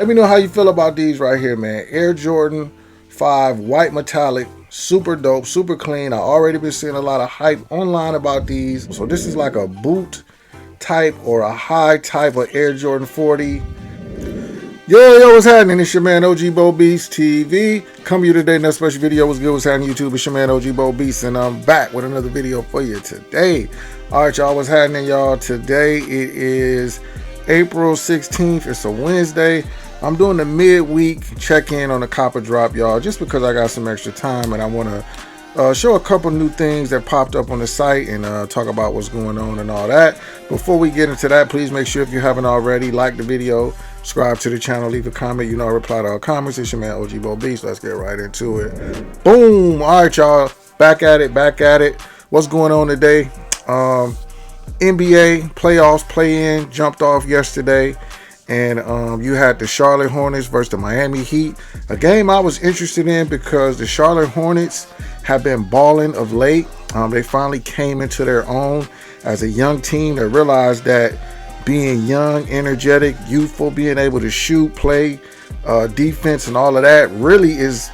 Let me know how you feel about these right here, man. Air Jordan 5 white metallic, super dope, super clean. I already been seeing a lot of hype online about these. So this is like a boot type or a high type of Air Jordan 40. Yo, what's happening? It's your man OG Bo Beast TV. Come to you today, another special video. What's good? What's happening YouTube? It's your man OG Bo Beast, and I'm back with another video for you today. All right, y'all, what's happening, y'all? Today it is April 16th. It's a Wednesday. I'm doing the midweek check-in on the copper drop, y'all, just because I got some extra time and I want to show a couple new things that popped up on the site and talk about what's going on and all that. Before we get into that, please make sure if you haven't already, like the video, subscribe to the channel, leave a comment. You know I reply to all comments. It's your man OG Bo Beast. Let's get right into it. Boom. All right, y'all. Back at it. What's going on today? NBA playoffs play-in jumped off yesterday. And you had the Charlotte Hornets versus the Miami Heat. A game I was interested in because the Charlotte Hornets have been balling of late. They finally came into their own as a young team that realized that being young, energetic, youthful, being able to shoot, play, defense, and all of that really is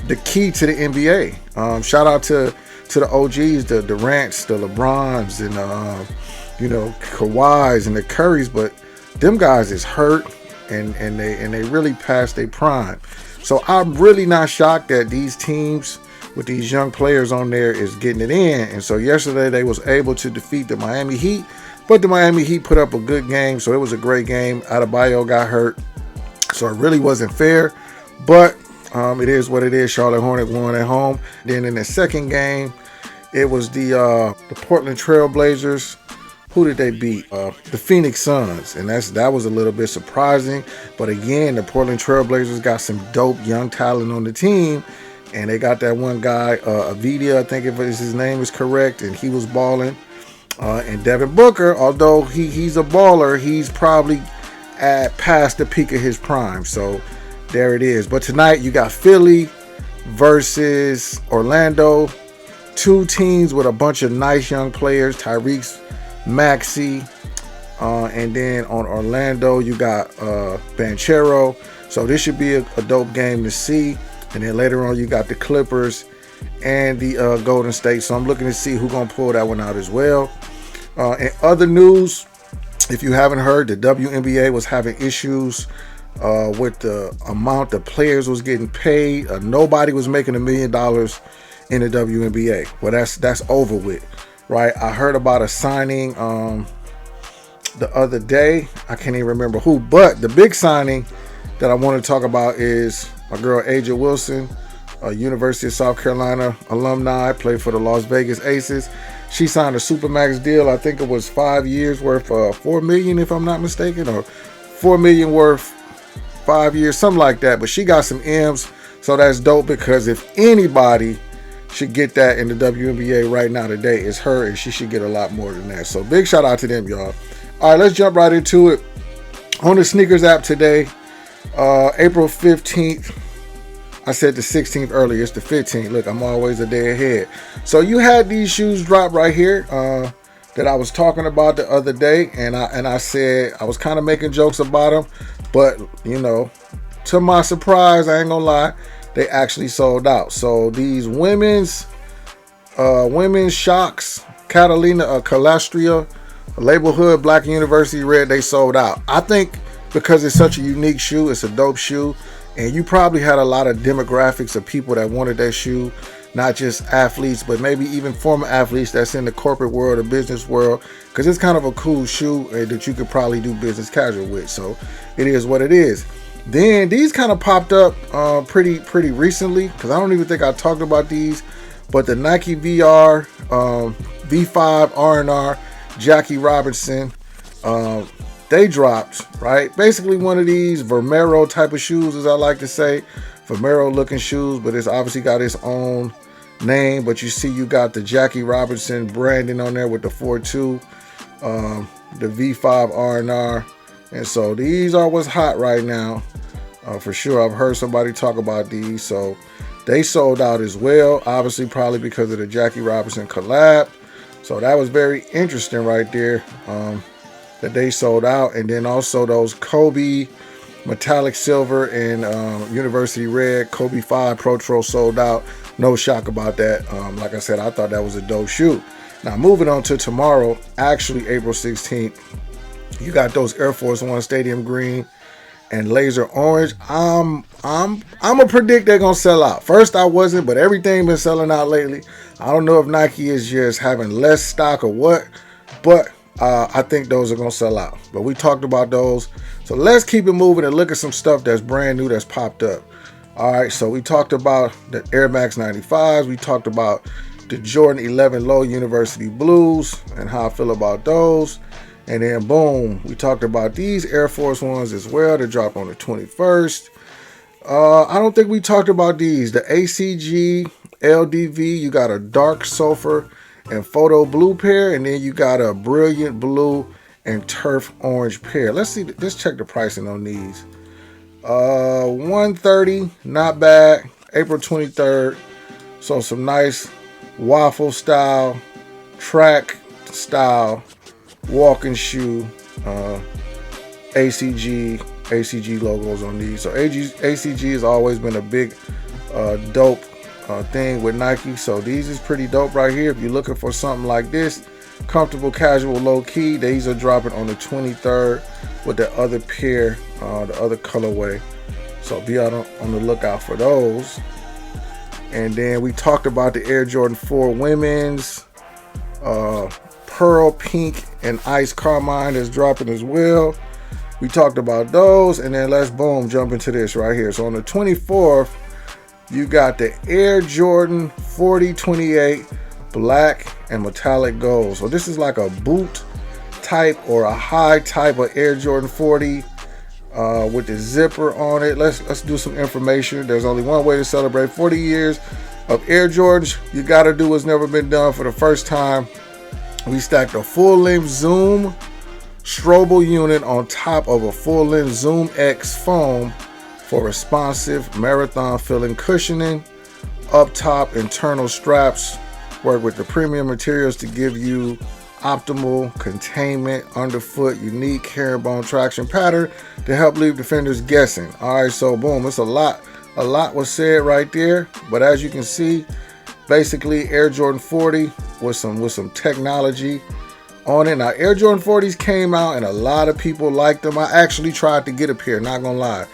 the key to the NBA. Shout out to the OGs, the Durants, the LeBrons, and Kawhis and the Currys, but them guys is hurt and they really past their prime. So I'm really not shocked that these teams with these young players on there is getting it in. And so yesterday they was able to defeat the Miami Heat, but the Miami Heat put up a good game. So it was a great game. Adebayo got hurt, so it really wasn't fair. But it is what it is. Charlotte Hornets won at home. Then in the second game, it was the Portland Trail Blazers. Who did they beat? The Phoenix Suns, and that was a little bit surprising. But again, the Portland Trail Blazers got some dope young talent on the team, and they got that one guy, Avidia, I think if his name is correct, and he was balling. And Devin Booker, although he's a baller, he's probably at past the peak of his prime. So there it is. But tonight you got Philly versus Orlando, two teams with a bunch of nice young players. Tyrese Maxey, and then on Orlando you got Banchero. So this should be a dope game to see. And then later on you got the Clippers and the Golden State. So I'm looking to see who's gonna pull that one out as well. In other news, if you haven't heard, the WNBA was having issues with the amount the players was getting paid. Nobody was making $1 million in the WNBA. Well, that's over with. Right, I heard about a signing the other day. I can't even remember who, but the big signing that I want to talk about is my girl A'ja Wilson, a University of South Carolina alumni, played for the Las Vegas Aces. She signed a Supermax deal. I think it was 5 years worth, $4 million, if I'm not mistaken, or $4 million worth 5 years, something like that. But she got some M's, so that's dope because if anybody should get that in the WNBA right now today, it's her, and she should get a lot more than that. So big shout out to them, y'all. All right, let's jump right into it. On the sneakers app today, April 15th. I said the 16th earlier. It's the 15th. Look, I'm always a day ahead. So you had these shoes drop right here that I was talking about the other day, and I said I was kind of making jokes about them, but to my surprise, I ain't gonna lie, they actually sold out. So these women's Shocks, Catalina Calastria, Label Hood, Black University Red, they sold out. I think because it's such a unique shoe, it's a dope shoe, and you probably had a lot of demographics of people that wanted that shoe, not just athletes, but maybe even former athletes that's in the corporate world or business world, because it's kind of a cool shoe that you could probably do business casual with. So it is what it is. Then these kind of popped up pretty recently, because I don't even think I talked about these, but the Nike VR V5 R&R Jackie Robinson, they dropped, right? Basically one of these Vomero type of shoes, as I like to say, Vomero looking shoes, but it's obviously got its own name. But you see you got the Jackie Robinson branding on there with the 4.2, the V5 R&R. And so these are what's hot right now, for sure. I've heard somebody talk about these. So they sold out as well, obviously probably because of the Jackie Robinson collab. So that was very interesting right there, that they sold out. And then also those Kobe metallic silver and University red. Kobe 5 Pro Tro sold out. No shock about that. Like I said, I thought that was a dope shoe. Now moving on to tomorrow, actually April 16th, you got those Air Force One Stadium Green and Laser Orange. I'm gonna predict they're gonna sell out. First I wasn't, but everything been selling out lately. I don't know if Nike is just having less stock or what, but I think those are gonna sell out. But we talked about those, so let's keep it moving and look at some stuff that's brand new that's popped up. All right, so we talked about the Air Max 95s. We talked about the Jordan 11 Low University Blues and how I feel about those. And then boom, we talked about these Air Force Ones as well. They drop on the 21st. I don't think we talked about these. The ACG LDV, you got a dark sulfur and photo blue pair, and then you got a brilliant blue and turf orange pair. Let's see. Let's check the pricing on these. $130, not bad. April 23rd. So some nice waffle style, track style, walking shoe, ACG logos on these. So ACG has always been a big dope thing with Nike. So these is pretty dope right here. If you're looking for something like this, comfortable, casual, low key, these are dropping on the 23rd with the other pair, the other colorway. So be out on the lookout for those. And then we talked about the Air Jordan 4 women's, pearl pink and ice carmine is dropping as well. We talked about those, and then let's boom jump into this right here. So on the 24th, you got the Air Jordan 4028 black and metallic gold. So this is like a boot type or a high type of Air Jordan 40 with the zipper on it. Let's do some information. There's only one way to celebrate 40 years of Air Jordans. You got to do what's never been done for the first time. We stacked a full-length Zoom Strobel unit on top of a full-length Zoom X foam for responsive marathon filling cushioning. Up top, internal straps work with the premium materials to give you optimal containment underfoot, unique herringbone traction pattern to help leave defenders guessing. All right, so boom, it's a lot was said right there, but as you can see, basically Air Jordan 40 with some technology on it. Now Air Jordan 40s came out and a lot of people liked them. I actually tried to get a pair, not gonna lie.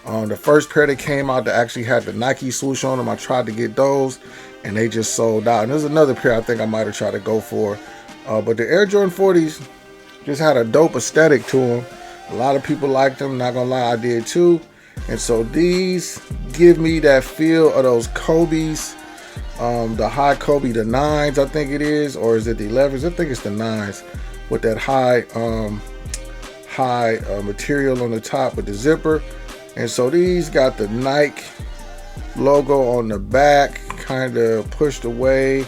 The first pair that came out that actually had the Nike swoosh on them, I tried to get those and they just sold out. And there's another pair I think I might have tried to go for. But the Air Jordan 40s just had a dope aesthetic to them. A lot of people liked them, not gonna lie, I did too. And so these give me that feel of those Kobe's, the high Kobe, the 9s I think it is, or is it the 11s? I think it's the 9s with that high material on the top with the zipper. And so these got the Nike logo on the back, kind of pushed away.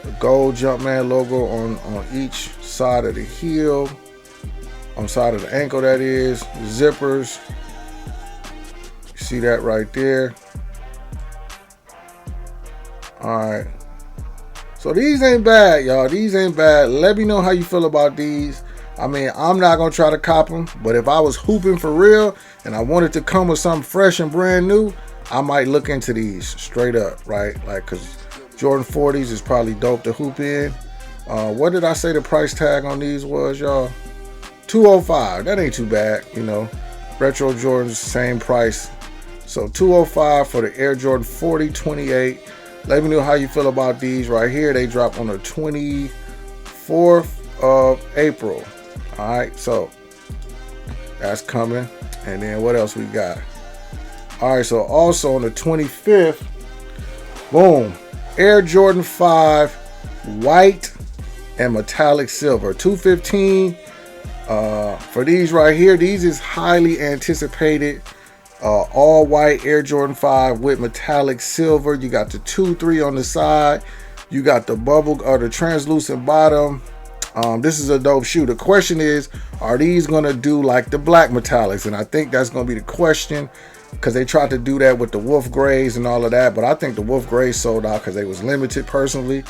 The gold Jumpman logo on each side of the heel, on side of the ankle that is. Zippers. You see that right there. Alright. So these ain't bad, y'all. These ain't bad. Let me know how you feel about these. I mean, I'm not going to try to cop them, but if I was hooping for real and I wanted to come with something fresh and brand new, I might look into these straight up, right? Like, because Jordan 40s is probably dope to hoop in. What did I say the price tag on these was, y'all? $205. That ain't too bad, you know. Retro Jordans, same price. So $205 for the Air Jordan 4028. Let me know how you feel about these right here. They drop on the 24th of April. All right, so that's coming. And then what else we got? All right, so also on the 25th, boom, Air Jordan 5 white and metallic silver, 215. For these right here, these is highly anticipated. All white Air Jordan 5 with metallic silver. You got the 2-3 on the side. You got the bubble or the translucent bottom. This is a dope shoe. The question is, are these gonna do like the black metallics? And I think that's gonna be the question, because they tried to do that with the Wolf Grays and all of that, but I think the Wolf Grays sold out because they was limited personally.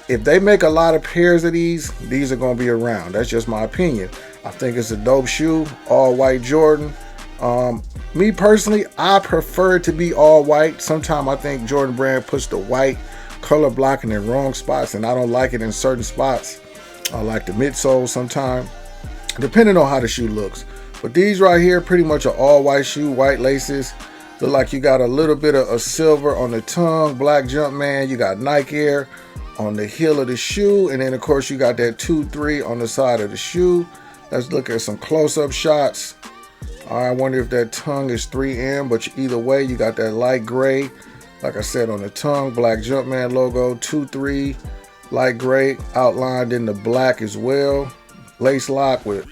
If they make a lot of pairs of these are gonna be around. That's just my opinion. I think it's a dope shoe, all white Jordan. Me personally, I prefer it to be all white. Sometimes I think Jordan Brand puts the white color blocking in wrong spots, and I don't like it in certain spots. I like the midsole sometimes, depending on how the shoe looks. But these right here, pretty much an all white shoe, white laces. Look like you got a little bit of a silver on the tongue, black Jumpman. You got Nike Air on the heel of the shoe, and then of course you got that 2-3 on the side of the shoe. Let's look at some close-up shots. I wonder if that tongue is 3M, but either way, you got that light gray, like I said, on the tongue, black Jumpman logo, 2-3, light gray, outlined in the black as well. Lace lock with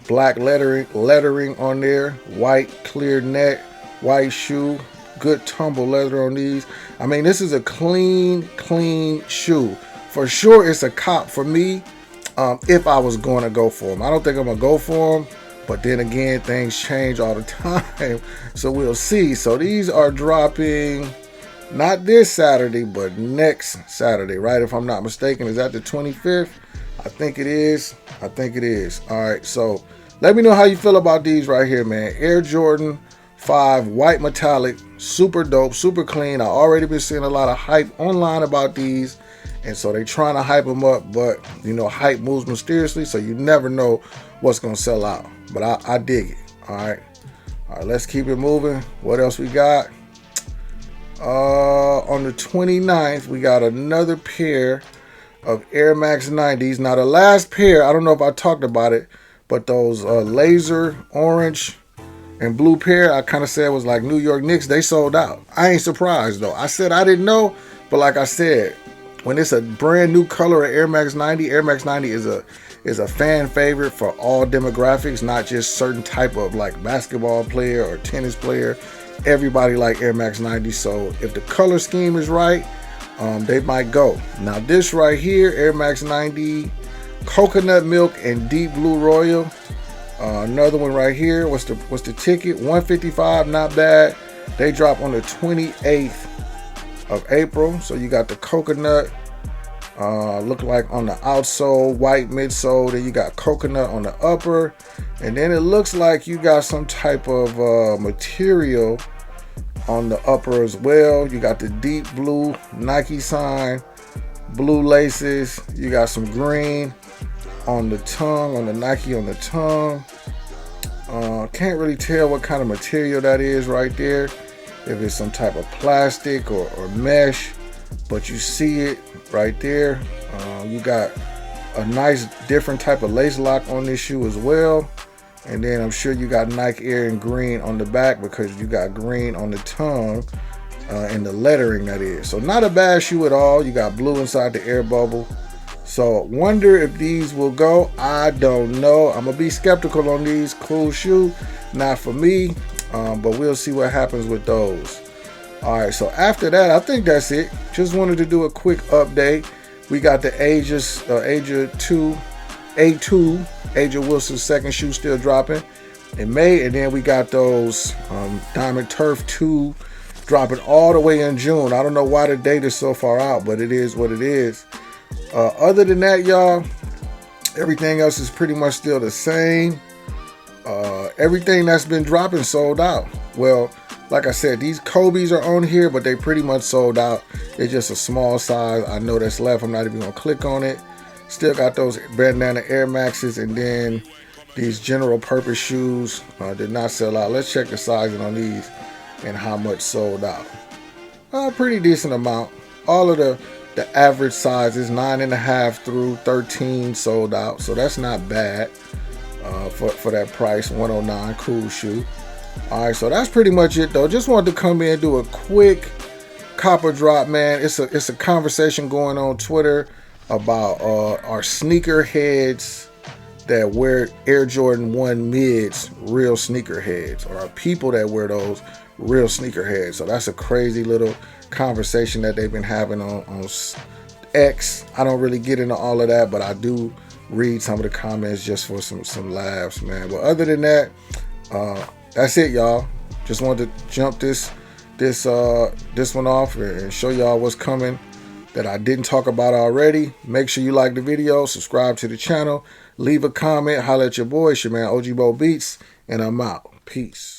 black lettering on there, white clear neck, white shoe, good tumble leather on these. I mean, this is a clean shoe. For sure, it's a cop for me if I was going to go for them. I don't think I'm going to go for them. But then again, things change all the time, so we'll see. So these are dropping not this Saturday, but next Saturday, right? If I'm not mistaken, is that the 25th? I think it is. All right, so let me know how you feel about these right here, man. Air Jordan 5 white metallic, super dope, super clean. I already been seeing a lot of hype online about these, and so they trying to hype them up, but you know, hype moves mysteriously, so you never know what's gonna sell out. But I dig it. All right, let's keep it moving. What else we got? On the 29th, we got another pair of Air Max 90s. Now the last pair, I don't know if I talked about it, but those laser orange and blue pair, I kind of said was like New York Knicks. They sold out. I ain't surprised though. I said I didn't know, but like I said, when it's a brand new color of Air Max 90, Air Max 90 is a fan favorite for all demographics, not just certain type of like basketball player or tennis player. Everybody like Air Max 90. So if the color scheme is right, they might go. Now this right here, Air Max 90 coconut milk and deep blue royal. Another one right here. What's the ticket? $155. Not bad. They drop on the 28th of April. So you got the coconut. Look like on the outsole, white midsole. Then you got coconut on the upper, and then it looks like you got some type of material on the upper as well. You got the deep blue Nike sign, blue laces. You got some green on the tongue, on the Nike on the tongue. Can't really tell what kind of material that is right there, if it's some type of plastic or mesh, but you see it right there. You got a nice different type of lace lock on this shoe as well, and then I'm sure you got Nike Air in green on the back because you got green on the tongue and the lettering that is. So not a bad shoe at all. You got blue inside the air bubble. So wonder if these will go. I don't know. I'm gonna be skeptical on these. Cool shoe, not for me, but we'll see what happens with those. All right, so after that, I think that's it. Just wanted to do a quick update. We got the A'Ja Wilson's second shoe still dropping in May, and then we got those Diamond Turf 2 dropping all the way in June. I don't know why the date is so far out, but it is what it is. Other than that, y'all, everything else is pretty much still the same. Everything that's been dropping sold out. Well, like I said, these Kobe's are on here, but they pretty much sold out. They're just a small size. I know that's left. I'm not even going to click on it. Still got those bandana Air Maxes, and then these general purpose shoes did not sell out. Let's check the sizing on these and how much sold out. Pretty decent amount. All of the average sizes, 9.5 through 13 sold out. So that's not bad for that price, $109. Cool shoe. All right, so that's pretty much it though. Just wanted to come in and do a quick copper drop, man. It's a conversation going on Twitter about our sneaker heads that wear Air Jordan 1 mids, real sneaker heads, or our people that wear those real sneaker heads. So that's a crazy little conversation that they've been having on X. I don't really get into all of that, but I do read some of the comments just for some laughs, man. But other than that, that's it, y'all. Just wanted to jump this one off and show y'all what's coming that I didn't talk about already. Make sure you like the video, subscribe to the channel, leave a comment, holler at your boy. It's your man OG Bo Beats, and I'm out. Peace.